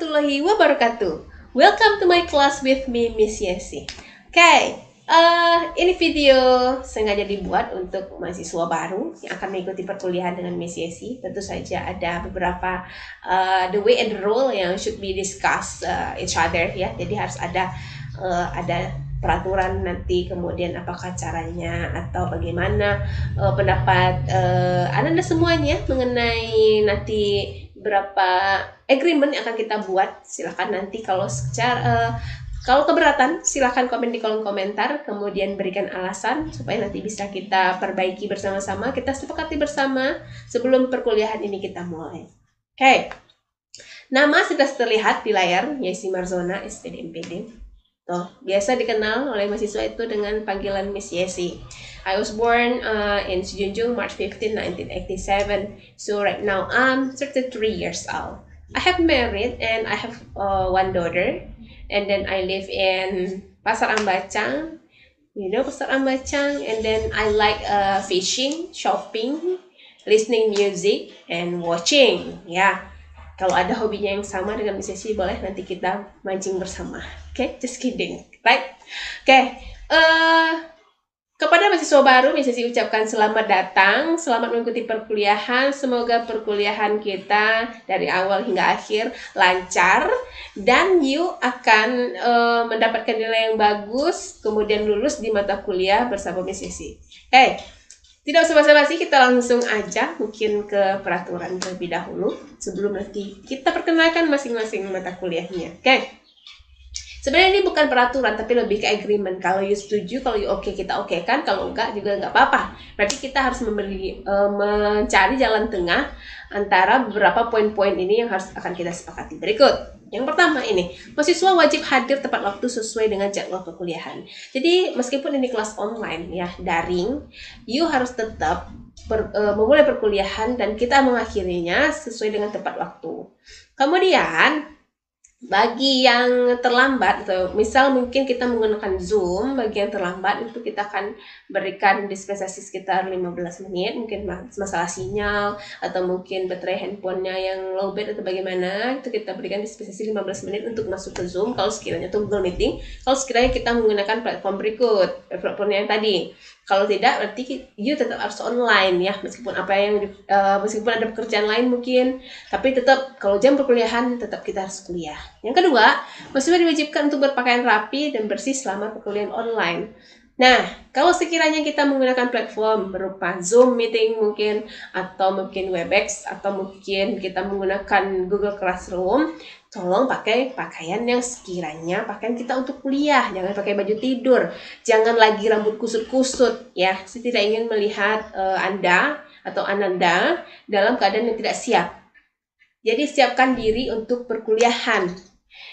warahmatullahi wabarakatuh. Welcome to my class with me, Miss Yesi. Ini video sengaja dibuat untuk mahasiswa baru yang akan mengikuti perkuliahan dengan Miss Yesi. Tentu saja ada beberapa the way and the rule yang should be discussed each other ya. Jadi harus ada peraturan nanti, kemudian apakah caranya atau bagaimana pendapat Anda semuanya mengenai nanti berapa agreement yang akan kita buat. Silahkan nanti kalau kalau keberatan silahkan komen di kolom komentar, kemudian berikan alasan supaya nanti bisa kita perbaiki bersama-sama, kita sepakati bersama sebelum perkuliahan ini kita mulai. Nama sudah terlihat di layar, Yesi Marzona, SPD MPD. Biasa dikenal oleh mahasiswa itu dengan panggilan Miss Yesi. I was born in Sejunjung, March 15, 1987. So right now I'm 33 years old. I have married and I have one daughter. And then I live in Pasar Ambacang. You know Pasar Ambacang. And then I like fishing, shopping, listening music, and watching. Ya, kalau ada hobinya yang sama dengan Miss Yesi, boleh nanti kita mancing bersama. Just kidding, right? Kepada mahasiswa baru, Miss Yesi ucapkan selamat datang, selamat mengikuti perkuliahan. Semoga perkuliahan kita dari awal hingga akhir lancar dan you akan mendapatkan nilai yang bagus, kemudian lulus di mata kuliah bersama Miss Yesi. Tidak usah basa-basi, kita langsung aja mungkin ke peraturan terlebih dahulu sebelum nanti kita perkenalkan masing-masing mata kuliahnya. Sebenarnya ini bukan peraturan, tapi lebih ke agreement. Kalau you setuju, kalau you oke, kita oke kan. Kalau enggak juga enggak apa-apa. Berarti kita harus mencari jalan tengah antara beberapa poin-poin ini yang akan kita sepakati. Berikut. Yang pertama ini, mahasiswa wajib hadir tepat waktu sesuai dengan jadwal perkuliahan. Jadi meskipun ini kelas online ya, daring, you harus tetap memulai perkuliahan dan kita mengakhirinya sesuai dengan tepat waktu. Kemudian bagi yang terlambat, atau misal mungkin kita menggunakan Zoom, bagi yang terlambat itu kita akan berikan dispensasi sekitar 15 menit, mungkin masalah sinyal atau mungkin baterai handphonenya yang lowbat atau bagaimana, itu kita berikan dispensasi 15 menit untuk masuk ke Zoom kalau sekiranya itu Google Meeting. Kalau sekiranya kita menggunakan platform berikut, platform yang tadi. Kalau tidak, berarti you tetap harus online ya, meskipun ada pekerjaan lain mungkin, tapi tetap kalau jam perkuliahan tetap kita harus kuliah. Yang kedua, mahasiswa diwajibkan untuk berpakaian rapi dan bersih selama perkuliahan online. Nah, kalau sekiranya kita menggunakan platform berupa Zoom meeting mungkin, atau mungkin Webex, atau mungkin kita menggunakan Google Classroom, tolong pakai pakaian yang sekiranya pakaian kita untuk kuliah. Jangan pakai baju tidur, jangan lagi rambut kusut-kusut ya. Saya tidak ingin melihat Anda atau Ananda dalam keadaan yang tidak siap. Jadi siapkan diri untuk perkuliahan.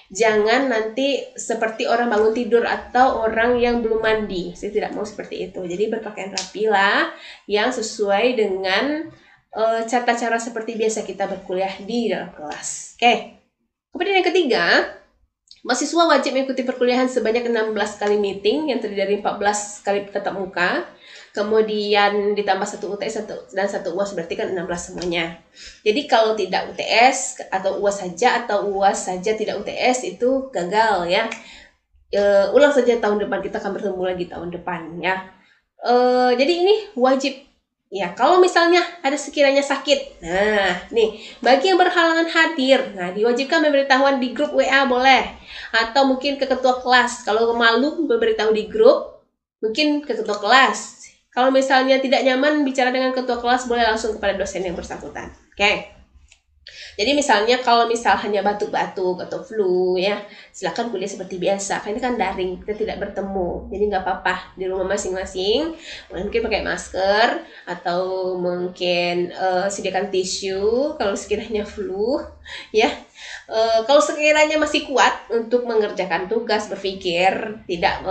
Jangan nanti seperti orang bangun tidur atau orang yang belum mandi. Saya tidak mau seperti itu. Jadi berpakaian rapilah yang sesuai dengan tata cara seperti biasa kita berkuliah di dalam kelas. Kemudian yang ketiga, mahasiswa wajib mengikuti perkuliahan sebanyak 16 kali meeting yang terdiri dari 14 kali tatap muka. Kemudian ditambah 1 UTS dan 1 UAS, berarti kan 16 semuanya. Jadi kalau tidak UTS atau UAS saja, atau UAS saja tidak UTS, itu gagal ya. Ulang saja tahun depan, kita akan bertemu lagi tahun depan ya. Jadi ini wajib. Ya, kalau misalnya ada sekiranya sakit, nah nih, bagi yang berhalangan hadir, nah diwajibkan memberitahuan di grup WA boleh, atau mungkin ke ketua kelas. Kalau malu memberitahu di grup, mungkin ke ketua kelas. Kalau misalnya tidak nyaman bicara dengan ketua kelas, boleh langsung kepada dosen yang bersangkutan. Jadi misalnya kalau hanya batuk-batuk atau flu ya, silakan kuliah seperti biasa. Karena ini kan daring, kita tidak bertemu. Jadi nggak apa-apa di rumah masing-masing. Mungkin pakai masker atau mungkin sediakan tisu kalau sekiranya flu ya. Kalau sekiranya masih kuat untuk mengerjakan tugas, berpikir tidak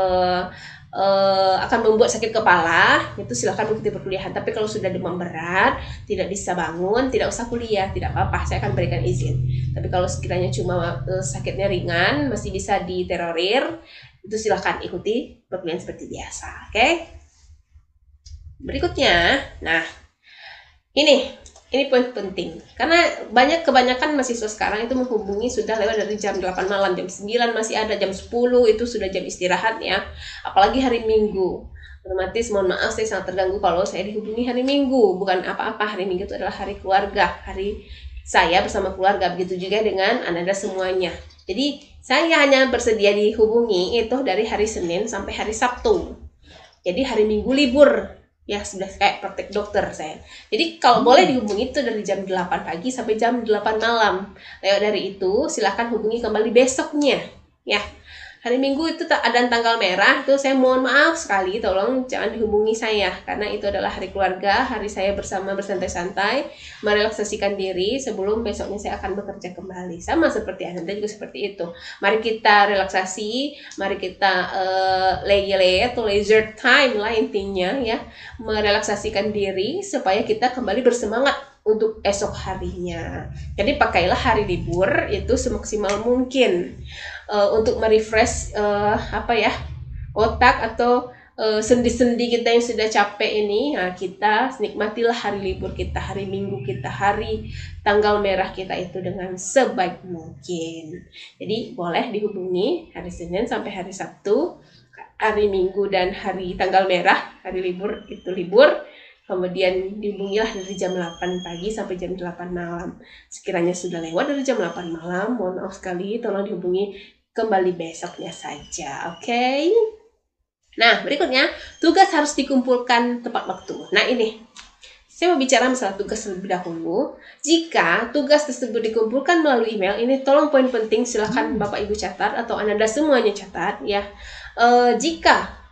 akan membuat sakit kepala, itu silakan mengikuti perkuliahan. Tapi kalau sudah demam berat, tidak bisa bangun, tidak usah kuliah, tidak apa-apa, saya akan berikan izin. Tapi kalau sekiranya cuma sakitnya ringan, masih bisa ditolerir, itu silakan ikuti perkuliahan seperti biasa. Berikutnya, nah ini Ini poin penting, karena kebanyakan mahasiswa sekarang itu menghubungi sudah lewat dari jam 8 malam, jam 9 masih ada, jam 10 itu sudah jam istirahat ya. Apalagi hari Minggu. Otomatis mohon maaf saya sangat terganggu kalau saya dihubungi hari Minggu. Bukan apa-apa, hari Minggu itu adalah hari keluarga, hari saya bersama keluarga. Begitu juga dengan Anda semuanya. Jadi saya hanya bersedia dihubungi itu dari hari Senin sampai hari Sabtu. Jadi hari Minggu libur. Ya sudah kayak praktek dokter saya. Jadi kalau boleh dihubungi itu dari jam 8 pagi sampai jam 8 malam. Lewat dari itu silakan hubungi kembali besoknya. Ya. Hari Minggu itu ada tanggal merah, itu saya mohon maaf sekali, tolong jangan dihubungi saya karena itu adalah hari keluarga, hari saya bersama bersantai-santai, merelaksasikan diri sebelum besoknya saya akan bekerja kembali. Sama seperti Anda juga seperti itu. Mari kita relaksasi, mari kita atau leisure time lah intinya ya, merelaksasikan diri supaya kita kembali bersemangat untuk esok harinya. Jadi pakailah hari libur itu semaksimal mungkin untuk merefresh otak atau sendi-sendi kita yang sudah capek ini. Nah, kita nikmatilah hari libur kita, hari Minggu kita, hari tanggal merah kita itu dengan sebaik mungkin. Jadi boleh dihubungi hari Senin sampai hari Sabtu, hari Minggu dan hari tanggal merah, hari libur itu libur. Kemudian dihubungilah dari jam 8 pagi sampai jam 8 malam. Sekiranya sudah lewat dari jam 8 malam, mohon maaf sekali, tolong dihubungi kembali besoknya saja, oke? Nah, berikutnya, tugas harus dikumpulkan tepat waktu. Nah, ini, saya mau bicara masalah tugas terlebih dahulu. Jika tugas tersebut dikumpulkan melalui email, ini tolong poin penting, silakan Bapak Ibu catat, atau Anda semuanya catat, ya. Jika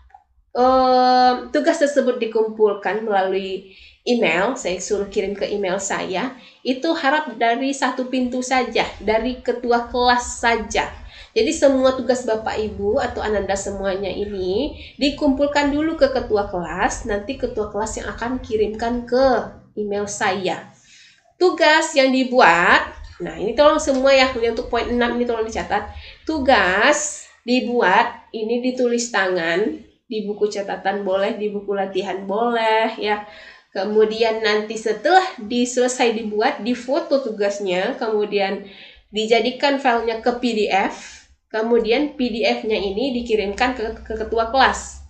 tugas tersebut dikumpulkan melalui email, saya suruh kirim ke email saya, itu harap dari satu pintu saja, dari ketua kelas saja. Jadi semua tugas Bapak Ibu atau Ananda semuanya ini dikumpulkan dulu ke ketua kelas, nanti ketua kelas yang akan kirimkan ke email saya. Tugas yang dibuat, nah ini tolong semua ya, untuk poin 6 ini tolong dicatat. Tugas dibuat, ini ditulis tangan, di buku catatan boleh, di buku latihan boleh ya. Kemudian nanti setelah selesai dibuat, difoto tugasnya, kemudian dijadikan filenya ke PDF, kemudian PDF-nya ini dikirimkan ke ketua kelas.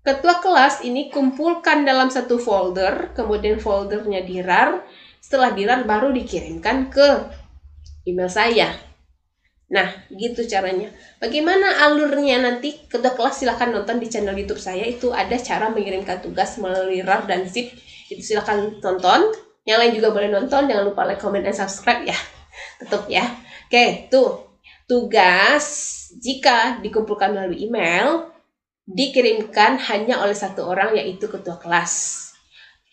Ketua kelas ini kumpulkan dalam satu folder, kemudian foldernya dirar, setelah dirar baru dikirimkan ke email saya. Nah, gitu caranya. Bagaimana alurnya nanti? Ketua kelas silahkan nonton di channel YouTube saya. Itu ada cara mengirimkan tugas melalui RAR dan zip. Itu silahkan tonton. Yang lain juga boleh nonton. Jangan lupa like, comment, dan subscribe ya. Tetap ya. Oke, tuh. Tugas jika dikumpulkan melalui email, dikirimkan hanya oleh satu orang, yaitu ketua kelas.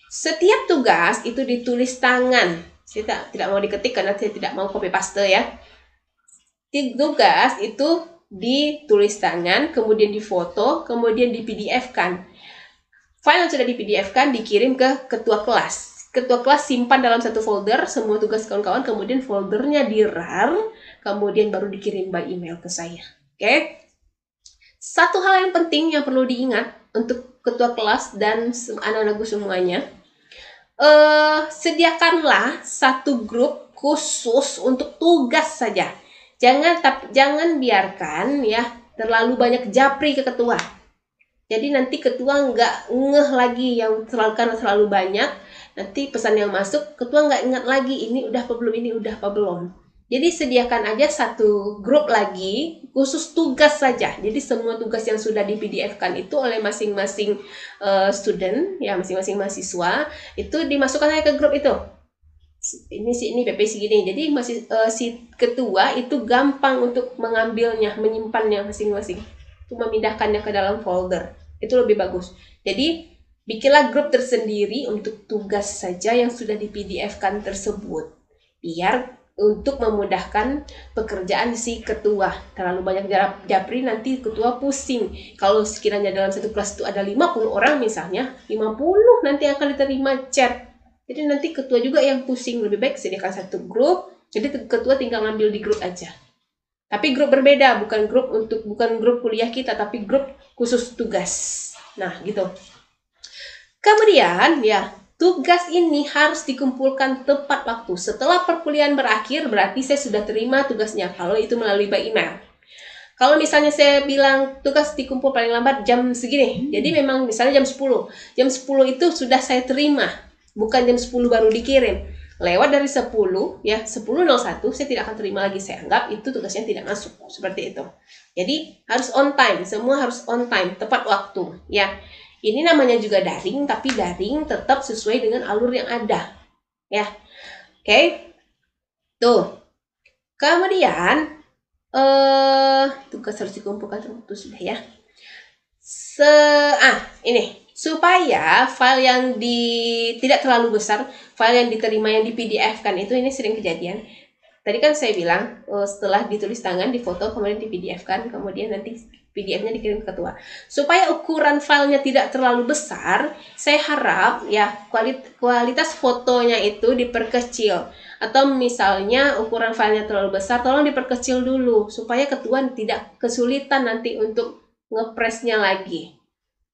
Setiap tugas itu ditulis tangan. Saya tidak mau diketik karena saya tidak mau copy paste ya. Tugas itu ditulis tangan, kemudian difoto, kemudian di PDF-kan. File yang sudah di PDF-kan dikirim ke ketua kelas. Ketua kelas simpan dalam satu folder semua tugas kawan-kawan, kemudian foldernya di-RAR, kemudian baru dikirim by email ke saya. Oke? Satu hal yang penting yang perlu diingat untuk ketua kelas dan anak-anakku semuanya, sediakanlah satu grup khusus untuk tugas saja. Jangan biarkan ya terlalu banyak japri ke ketua. Jadi nanti ketua nggak ngeh lagi karena terlalu banyak. Nanti pesan yang masuk ketua nggak ingat lagi ini udah apa belum, ini udah apa belum. Jadi sediakan aja satu grup lagi khusus tugas saja. Jadi semua tugas yang sudah di PDF-kan itu oleh masing-masing student ya, masing-masing mahasiswa itu dimasukkan aja ke grup itu. Ini PP segini, jadi si ketua itu gampang untuk mengambilnya, menyimpannya masing-masing, untuk memindahkannya ke dalam folder, itu lebih bagus. Jadi bikinlah grup tersendiri untuk tugas saja yang sudah di PDF-kan tersebut, biar untuk memudahkan pekerjaan si ketua. Terlalu banyak japri nanti ketua pusing. Kalau sekiranya dalam satu kelas itu ada 50 orang misalnya, 50 nanti akan diterima chat. Jadi nanti ketua juga yang pusing. Lebih baik sediakan satu grup, jadi ketua tinggal ngambil di grup aja. Tapi grup berbeda, bukan grup kuliah kita, tapi grup khusus tugas. Nah, gitu. Kemudian ya, tugas ini harus dikumpulkan tepat waktu. Setelah perkuliahan berakhir, berarti saya sudah terima tugasnya, kalau itu melalui by email. Kalau misalnya saya bilang tugas dikumpul paling lambat jam segini, jadi memang misalnya jam 10. Jam 10 itu sudah saya terima, bukan jam 10 baru dikirim. Lewat dari 10, ya 10.01, saya tidak akan terima lagi. Saya anggap itu tugasnya tidak masuk, seperti itu. Jadi harus on time, semua harus on time, tepat waktu. Ya, ini namanya juga daring, tapi daring tetap sesuai dengan alur yang ada. Ya, oke. Tuh. Kemudian tugas harus dikumpulkan tertentu sudah ya. Ini supaya file yang tidak terlalu besar, file yang diterima yang di PDF kan itu ini sering kejadian. Tadi kan saya bilang setelah ditulis tangan, difoto, kemudian di PDF kan, kemudian nanti PDF-nya dikirim ke ketua. Supaya ukuran filenya tidak terlalu besar, saya harap ya kualitas fotonya itu diperkecil. Atau misalnya ukuran filenya terlalu besar, tolong diperkecil dulu supaya ketua tidak kesulitan nanti untuk ngepresnya lagi.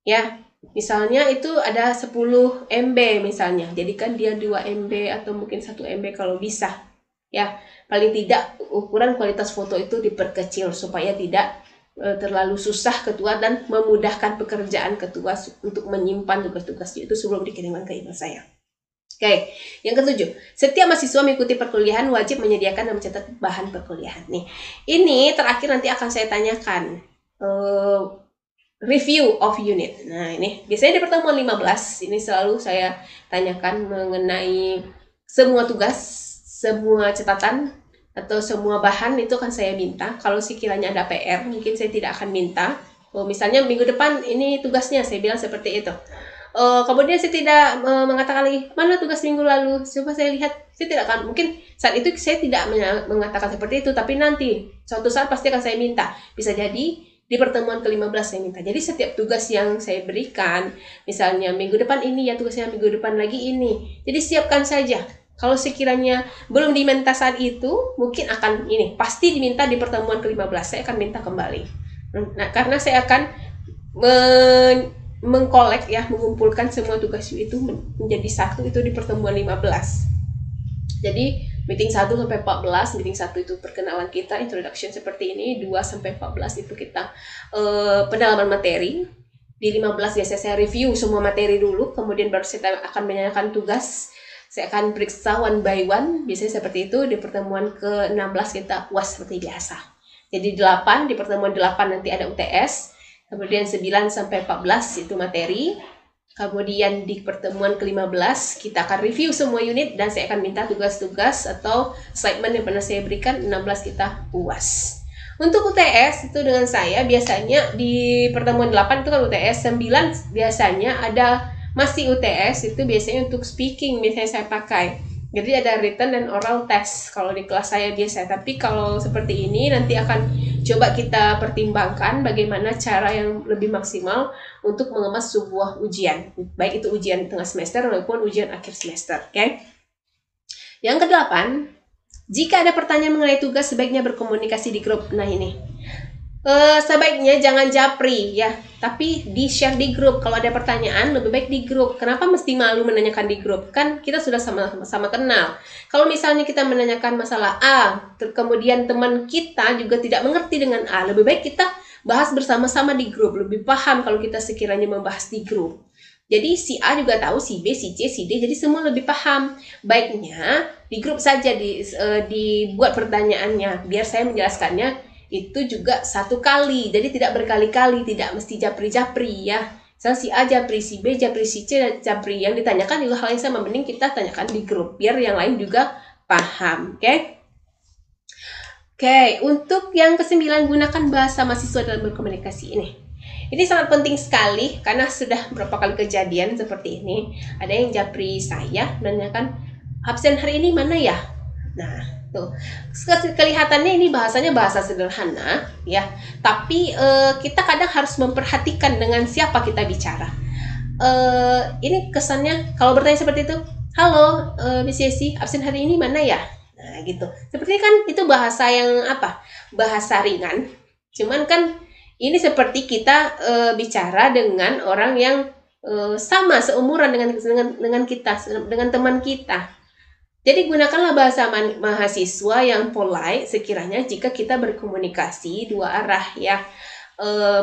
Ya, misalnya itu ada 10 MB misalnya, jadikan dia 2 MB atau mungkin 1 MB kalau bisa. Ya, paling tidak ukuran kualitas foto itu diperkecil supaya tidak terlalu susah ketua dan memudahkan pekerjaan ketua untuk menyimpan tugas-tugasnya itu sebelum dikirimkan ke email saya. Oke, yang ketujuh, setiap mahasiswa mengikuti perkuliahan wajib menyediakan dan mencatat bahan perkuliahan. Nih, ini terakhir nanti akan saya tanyakan review of unit. Nah, ini biasanya di pertemuan 15 ini selalu saya tanyakan mengenai semua tugas, semua catatan atau semua bahan itu akan saya minta. Kalau sekiranya ada PR, mungkin saya tidak akan minta. Misalnya minggu depan ini tugasnya, saya bilang seperti itu. Kemudian saya tidak mengatakan lagi mana tugas minggu lalu, coba saya lihat. Saya tidak akan, mungkin saat itu saya tidak mengatakan seperti itu, tapi nanti suatu saat pasti akan saya minta. Bisa jadi di pertemuan ke-15 saya minta. Jadi setiap tugas yang saya berikan, misalnya minggu depan ini ya tugasnya, minggu depan lagi ini, jadi siapkan saja. Kalau sekiranya belum diminta saat itu, mungkin akan ini pasti diminta di pertemuan ke-15. Saya akan minta kembali. Nah, karena saya akan mengkolek ya, mengumpulkan semua tugas itu menjadi satu itu di pertemuan 15. Jadi meeting 1 sampai 14, meeting 1 itu perkenalan kita, introduction seperti ini, 2 sampai 14 itu kita pendalaman materi. Di 15 biasanya saya review semua materi dulu, kemudian baru saya akan menanyakan tugas. Saya akan periksa one by one, biasanya seperti itu. Di pertemuan ke-16 kita UAS seperti biasa. Jadi 8, di pertemuan 8 nanti ada UTS. Kemudian 9 sampai 14 itu materi. Kemudian di pertemuan ke-15 kita akan review semua unit dan saya akan minta tugas-tugas atau assignment yang pernah saya berikan. 16 kita UAS. Untuk UTS itu dengan saya biasanya di pertemuan 8 itu kan UTS, 9 biasanya ada masih UTS itu biasanya untuk speaking biasanya saya pakai. Jadi ada written dan oral test kalau di kelas saya biasa. Tapi kalau seperti ini nanti akan coba kita pertimbangkan bagaimana cara yang lebih maksimal untuk mengemas sebuah ujian. Baik itu ujian tengah semester maupun ujian akhir semester. Oke? Yang ke-8, jika ada pertanyaan mengenai tugas sebaiknya berkomunikasi di grup. Nah ini. Sebaiknya jangan japri ya, tapi di-share di grup. Kalau ada pertanyaan lebih baik di grup. Kenapa mesti malu menanyakan di grup? Kan kita sudah sama-sama kenal. Kalau misalnya kita menanyakan masalah A, kemudian teman kita juga tidak mengerti dengan A, lebih baik kita bahas bersama-sama di grup. Lebih paham kalau kita sekiranya membahas di grup. Jadi si A juga tahu, si B, si C, si D, jadi semua lebih paham. Baiknya di grup saja dibuat pertanyaannya, biar saya menjelaskannya itu juga satu kali, jadi tidak berkali-kali, tidak mesti japri-japri ya. Misal si A japri, si B japri, si C japri, yang ditanyakan juga hal yang sama, mending kita tanyakan di grup biar yang lain juga paham. Oke, untuk yang ke-9, gunakan bahasa mahasiswa dalam berkomunikasi ini. Ini sangat penting sekali karena sudah beberapa kali kejadian seperti ini. Ada yang japri saya menanyakan absen hari ini mana ya? Nah, tuh kelihatannya ini bahasanya bahasa sederhana ya, tapi kita kadang harus memperhatikan dengan siapa kita bicara. Ini kesannya kalau bertanya seperti itu, halo Miss Yesi, absen hari ini mana ya? Nah gitu, seperti kan itu bahasa yang apa? Bahasa ringan. Cuman kan ini seperti kita bicara dengan orang yang sama seumuran dengan kita, dengan teman kita. Jadi gunakanlah bahasa mahasiswa yang polite sekiranya jika kita berkomunikasi dua arah ya.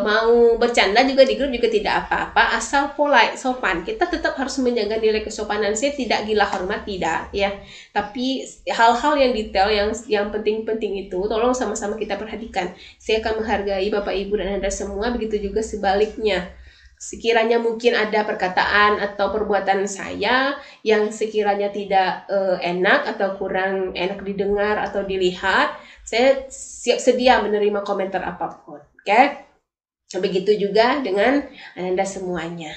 Mau bercanda juga di grup juga tidak apa-apa, asal polite, sopan. Kita tetap harus menjaga nilai kesopanan. Saya tidak gila hormat, tidak ya. Tapi hal-hal yang detail, yang penting-penting itu tolong sama-sama kita perhatikan. Saya akan menghargai Bapak Ibu dan Anda semua, begitu juga sebaliknya. Sekiranya mungkin ada perkataan atau perbuatan saya yang sekiranya tidak enak atau kurang enak didengar atau dilihat, saya siap sedia menerima komentar apapun. Oke? Begitu juga dengan Anda semuanya.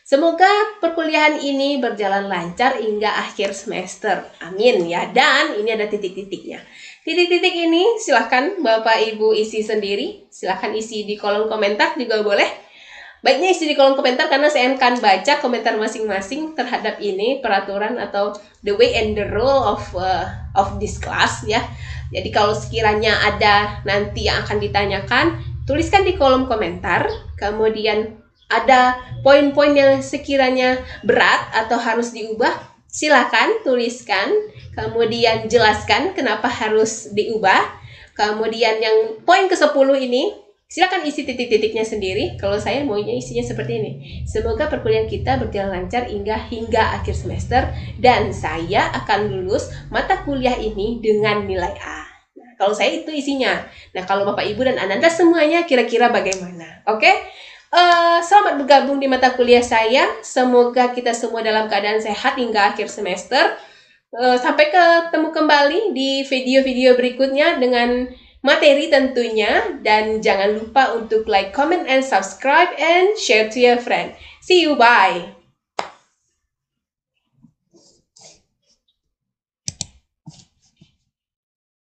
Semoga perkuliahan ini berjalan lancar hingga akhir semester. Amin ya. Dan ini ada titik-titiknya. Titik-titik ini silahkan Bapak Ibu isi sendiri. Silahkan isi di kolom komentar juga boleh. Baiknya isi di kolom komentar karena saya akan baca komentar masing-masing terhadap ini peraturan atau the way and the rule of this class ya. Jadi kalau sekiranya ada nanti yang akan ditanyakan, tuliskan di kolom komentar. Kemudian ada poin-poin yang sekiranya berat atau harus diubah, silakan tuliskan. Kemudian jelaskan kenapa harus diubah. Kemudian yang poin ke-10 ini, silakan isi titik-titiknya sendiri. Kalau saya maunya isinya seperti ini. Semoga perkuliahan kita berjalan lancar hingga akhir semester dan saya akan lulus mata kuliah ini dengan nilai A. Nah, kalau saya itu isinya. Nah, kalau Bapak Ibu dan Ananda semuanya kira-kira bagaimana? Oke? Selamat bergabung di mata kuliah saya. Semoga kita semua dalam keadaan sehat hingga akhir semester. Sampai ketemu kembali di video-video berikutnya dengan materi tentunya. Dan jangan lupa untuk like, comment, and subscribe, and share to your friend. See you, bye!